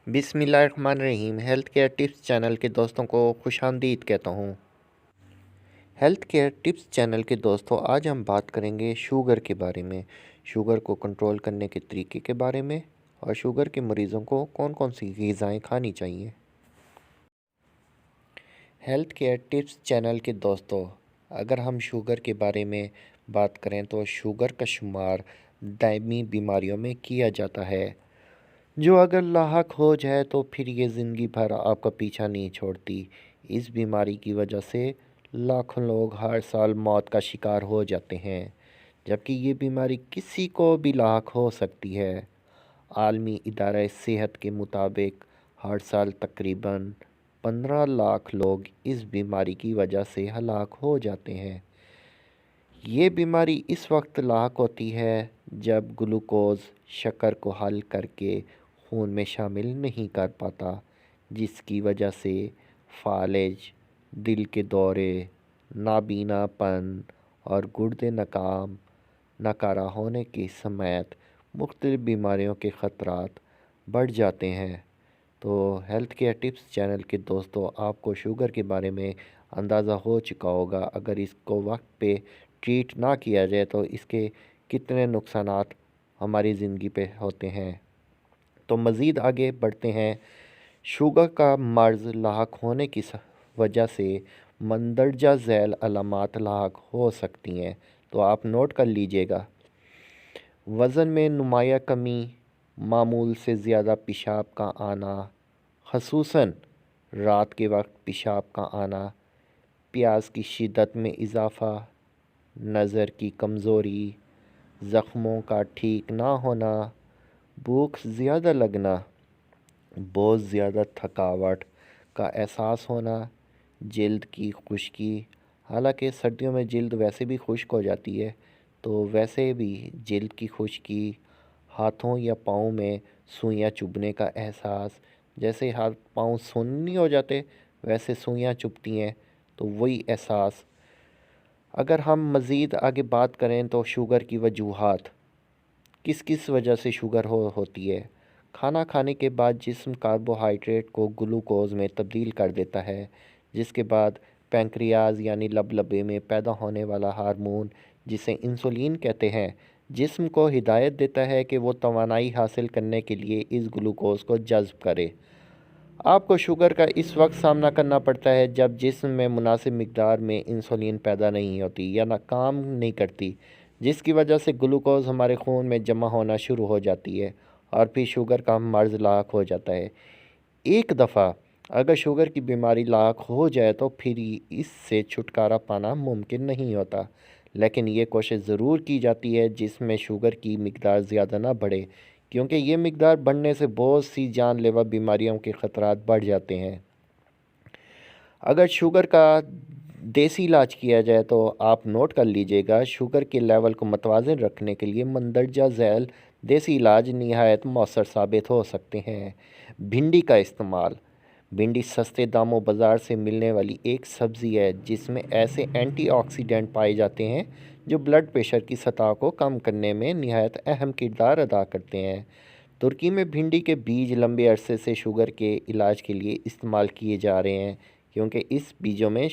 बिस्मिल्लाहिर्रहमानिर्रहीम। Health care tips channel के दोस्तों को खुशामदीद कहता हूँ। हेल्थ केयर टिप्स चैनल के दोस्तों, आज हम बात करेंगे शुगर के बारे में, शुगर को कंट्रोल करने के तरीके के बारे में और शुगर के मरीज़ों को कौन कौन सी ग़िज़ाएँ खानी चाहिए। हेल्थ केयर टिप्स चैनल के दोस्तों, अगर हम शुगर के बारे में बात करें तो शुगर का शुमार दायमी बीमारियों में किया जाता है, जो अगर लाहक हो जाए तो फिर ये ज़िंदगी भर आपका पीछा नहीं छोड़ती। इस बीमारी की वजह से लाखों लोग हर साल मौत का शिकार हो जाते हैं, जबकि ये बीमारी किसी को भी लाहक हो सकती है। आलमी इदारा सेहत के मुताबिक हर साल तकरीबन 15 लाख लोग इस बीमारी की वजह से हलाक हो जाते हैं। ये बीमारी इस वक्त लाहक होती है जब ग्लूकोज़ शक्कर को हल करके खून में शामिल नहीं कर पाता, जिसकी वजह से फालिज, दिल के दौरे, नाबीनापन और गुर्दे नकारा होने की समेत मुख्तलिफ बीमारियों के ख़तरात बढ़ जाते हैं। तो हेल्थ केयर टिप्स चैनल के दोस्तों, आपको शुगर के बारे में अंदाज़ा हो चुका होगा। अगर इसको वक्त पे ट्रीट ना किया जाए तो इसके कितने नुकसानात हमारी ज़िंदगी पे होते हैं। तो मज़ीद आगे बढ़ते हैं। शुगर का मर्ज़ लाहक होने की वजह से मंदरजा झैल अलामात लाहक हो सकती हैं, तो आप नोट कर लीजिएगा। वज़न में नुमाया कमी, मामूल से ज़्यादा पेशाब का आना, ख़ुसूसन रात के वक्त पेशाब का आना, प्यास की शिद्दत में इजाफ़ा, नज़र की कमज़ोरी, ज़ख्मों का ठीक ना होना, भूख ज़्यादा लगना, बहुत ज़्यादा थकावट का एहसास होना, जल्द की खुश्की। हालांकि सर्दियों में जल्द वैसे भी खुश्क हो जाती है, तो वैसे भी जल्द की खुश्की, हाथों या पाँव में सुइयां चुभने का एहसास, जैसे हाथ पाँव सुन्न नहीं हो जाते वैसे सुइयां चुभती हैं, तो वही एहसास। अगर हम मज़ीद आगे बात करें तो शुगर की वजूहात, किस किस वजह से शुगर होती है। खाना खाने के बाद जिस्म कार्बोहाइड्रेट को ग्लूकोज़ में तब्दील कर देता है, जिसके बाद पैंक्रियाज यानी लबलबे में पैदा होने वाला हार्मोन, जिसे इंसुलिन कहते हैं, जिस्म को हिदायत देता है कि वो तवानाई हासिल करने के लिए इस ग्लूकोज़ को जज़्ब करे। आपको शुगर का इस वक्त सामना करना पड़ता है जब जिस्म में मुनासिब मिकदार में इंसुलिन पैदा नहीं होती या ना काम नहीं करती, जिसकी वजह से ग्लूकोज़ हमारे खून में जमा होना शुरू हो जाती है और फिर शुगर का मर्ज़ लाक हो जाता है। एक दफ़ा अगर शुगर की बीमारी लाक हो जाए तो फिर इससे छुटकारा पाना मुमकिन नहीं होता, लेकिन ये कोशिश ज़रूर की जाती है जिसमें शुगर की मिकदार ज़्यादा ना बढ़े, क्योंकि ये मिकदार बढ़ने से बहुत सी जानलेवा बीमारियों के ख़तरात बढ़ जाते हैं। अगर शुगर का देसी इलाज किया जाए तो आप नोट कर लीजिएगा, शुगर के लेवल को मतवाज़न रखने के लिए मंदरजा झैल देसी इलाज निहायत मौसर साबित हो सकते हैं। भिंडी का इस्तेमाल। भिंडी सस्ते दामों बाज़ार से मिलने वाली एक सब्ज़ी है जिसमें ऐसे एंटीऑक्सीडेंट पाए जाते हैं जो ब्लड प्रेशर की सतह को कम करने में निहायत अहम किरदार अदा करते हैं। तुर्की में भिंडी के बीज लंबे अरसे से शुगर के इलाज के लिए इस्तेमाल किए जा रहे हैं, क्योंकि इस बीजों में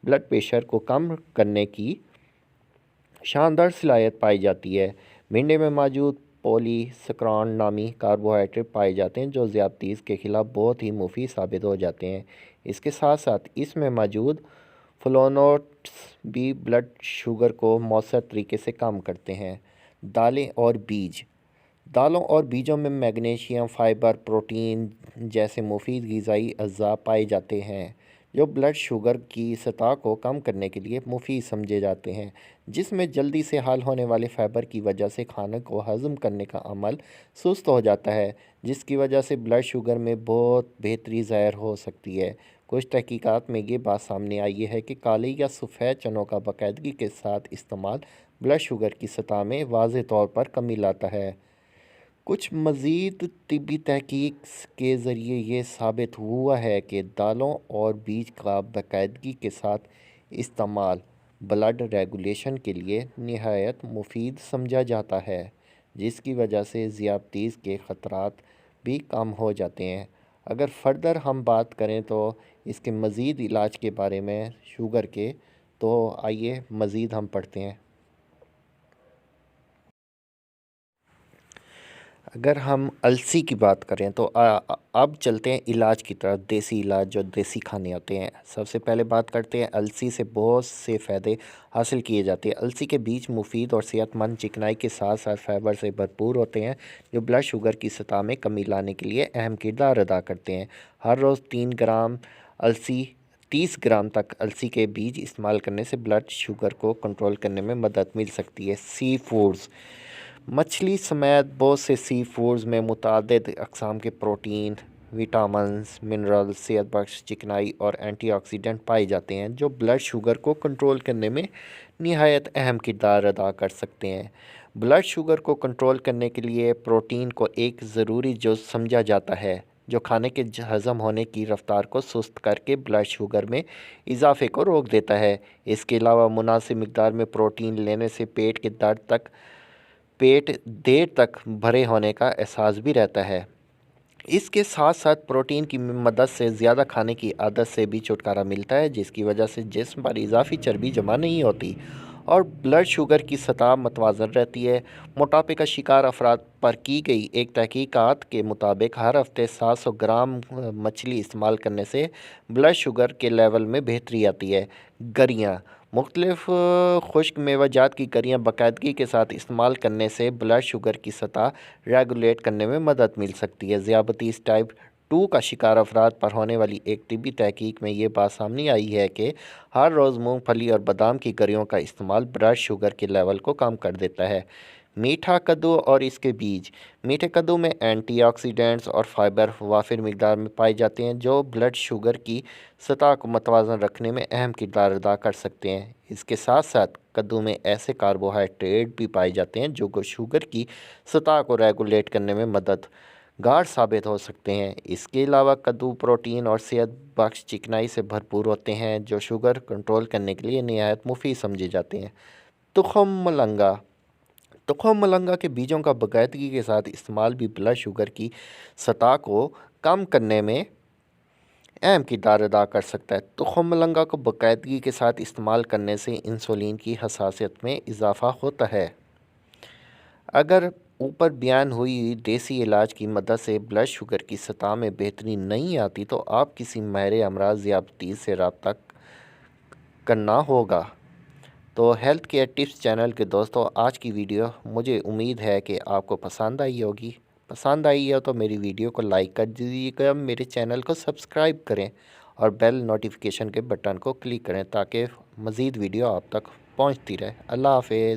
ब्लड प्रेशर को कम करने की शानदार सलाहियत पाई जाती है। भिंडी में मौजूद पॉलीसैकराइड नामी कार्बोहाइड्रेट पाए जाते हैं जो ज़ियादतीस के ख़िलाफ़ बहुत ही मुफीद साबित हो जाते हैं। इसके साथ साथ इसमें मौजूद फ्लोनोट्स भी ब्लड शुगर को मौसर तरीके से कम करते हैं। दालें और बीज। दालों और बीजों में मैग्नीशियम, फाइबर, प्रोटीन जैसे मुफीद ग़िज़ाई अज़्ज़ा पाए जाते हैं जो ब्लड शुगर की सतह को कम करने के लिए मुफीद समझे जाते हैं। जिसमें जल्दी से हल होने वाले फाइबर की वजह से खाने को हज़म करने का अमल सुस्त हो जाता है, जिसकी वजह से ब्लड शुगर में बहुत बेहतरी ज़ाहिर हो सकती है। कुछ तहकीकात में ये बात सामने आई है कि काले या सफ़ेद चनों का बाकायदगी के साथ इस्तेमाल ब्लड शुगर की सतह में वाज़ेह तौर पर कमी लाता है। कुछ मज़ीद तिब्बी तहकीक के ज़रिए ये साबित हुआ है कि दालों और बीज का बाकायदगी के साथ इस्तेमाल ब्लड रेगुलेशन के लिए निहायत मुफीद समझा जाता है, जिसकी वजह से ज़ियादतीस के ख़तरात भी कम हो जाते हैं। اگر فردر ہم بات کریں تو اس کے مزید علاج کے بارے میں شوگر کے، تو آئیے مزید ہم پڑھتے ہیں۔ اگر ہم السی کی بات کریں تو اب چلتے ہیں علاج کی طرف، دیسی علاج جو دیسی کھانے ہوتے ہیں۔ سب سے پہلے بات کرتے ہیں السی سے بہت سے فائدے حاصل کیے جاتے ہیں۔ السی کے بیج مفید اور صحت مند چکنائی کے ساتھ ساتھ فائبر سے بھرپور ہوتے ہیں، جو بلڈ شوگر کی سطح میں کمی لانے کے لیے اہم کردار ادا کرتے ہیں۔ ہر روز 30 گرام تک السی کے بیج استعمال کرنے سے بلڈ شوگر کو کنٹرول کرنے میں مدد مل سکتی ہے۔ سی فوڈز، مچھلی سمیت بہت سے سی فوڈز میں متعدد اقسام کے پروٹین، وٹامنز، منرلز، صحت بخش چکنائی اور اینٹی آکسیڈنٹ پائے جاتے ہیں، جو بلڈ شوگر کو کنٹرول کرنے میں نہایت اہم کردار ادا کر سکتے ہیں۔ بلڈ شوگر کو کنٹرول کرنے کے لیے پروٹین کو ایک ضروری جز سمجھا جاتا ہے، جو کھانے کے ہضم ہونے کی رفتار کو سست کر کے بلڈ شوگر میں اضافے کو روک دیتا ہے۔ اس کے علاوہ مناسب مقدار میں پروٹین لینے سے پیٹ دیر تک بھرے ہونے کا احساس بھی رہتا ہے۔ اس کے ساتھ ساتھ پروٹین کی مدد سے زیادہ کھانے کی عادت سے بھی چھٹکارا ملتا ہے، جس کی وجہ سے جسم پر اضافی چربی جمع نہیں ہوتی اور بلڈ شوگر کی سطح متوازن رہتی ہے۔ موٹاپے کا شکار افراد پر کی گئی ایک تحقیقات کے مطابق ہر ہفتے 700 گرام مچھلی استعمال کرنے سے بلڈ شوگر کے لیول میں بہتری آتی ہے۔ گریاں، مختلف خشک میوہ جات کی گریاں باقاعدگی کے ساتھ استعمال کرنے سے بلڈ شوگر کی سطح ریگولیٹ کرنے میں مدد مل سکتی ہے۔ ذیابیطس ٹائپ 2 کا شکار افراد پر ہونے والی ایک طبی تحقیق میں یہ بات سامنے آئی ہے کہ ہر روز مونگ پھلی اور بادام کی گریوں کا استعمال بلڈ شوگر کے لیول کو کم کر دیتا ہے۔ میٹھا کدو اور اس کے بیج، میٹھے کدو میں اینٹی آکسیڈنٹس اور فائبر وافر مقدار میں پائے جاتے ہیں، جو بلڈ شوگر کی سطح کو متوازن رکھنے میں اہم کردار ادا کر سکتے ہیں۔ اس کے ساتھ ساتھ کدو میں ایسے کاربوہائیڈریٹ بھی پائے جاتے ہیں جو شوگر کی سطح کو ریگولیٹ کرنے میں مددگار ثابت ہو سکتے ہیں۔ اس کے علاوہ کدو پروٹین اور صحت بخش چکنائی سے بھرپور ہوتے ہیں، جو شوگر کنٹرول کرنے کے لیے نہایت مفید سمجھے جاتے ہیں۔ تخم ملنگا کے بیجوں کا باقاعدگی کے ساتھ استعمال بھی بلڈ شوگر کی سطح کو کم کرنے میں اہم کردار ادا کر سکتا ہے۔ تخم ملنگا کو باقاعدگی کے ساتھ استعمال کرنے سے انسولین کی حساسیت میں اضافہ ہوتا ہے۔ اگر اوپر بیان ہوئی دیسی علاج کی مدد سے بلڈ شوگر کی سطح میں بہتری نہیں آتی تو آپ کسی ماہر امراض ذیابیطس سے رابطہ کرنا ہوگا۔ تو ہیلتھ کیئر ٹپس چینل کے دوستوں، آج کی ویڈیو مجھے امید ہے کہ آپ کو پسند آئی ہوگی۔ پسند آئی ہے تو میری ویڈیو کو لائک کر دیجیے گا، میرے چینل کو سبسکرائب کریں اور بیل نوٹیفیکیشن کے بٹن کو کلک کریں تاکہ مزید ویڈیو آپ تک پہنچتی رہے۔ اللہ حافظ۔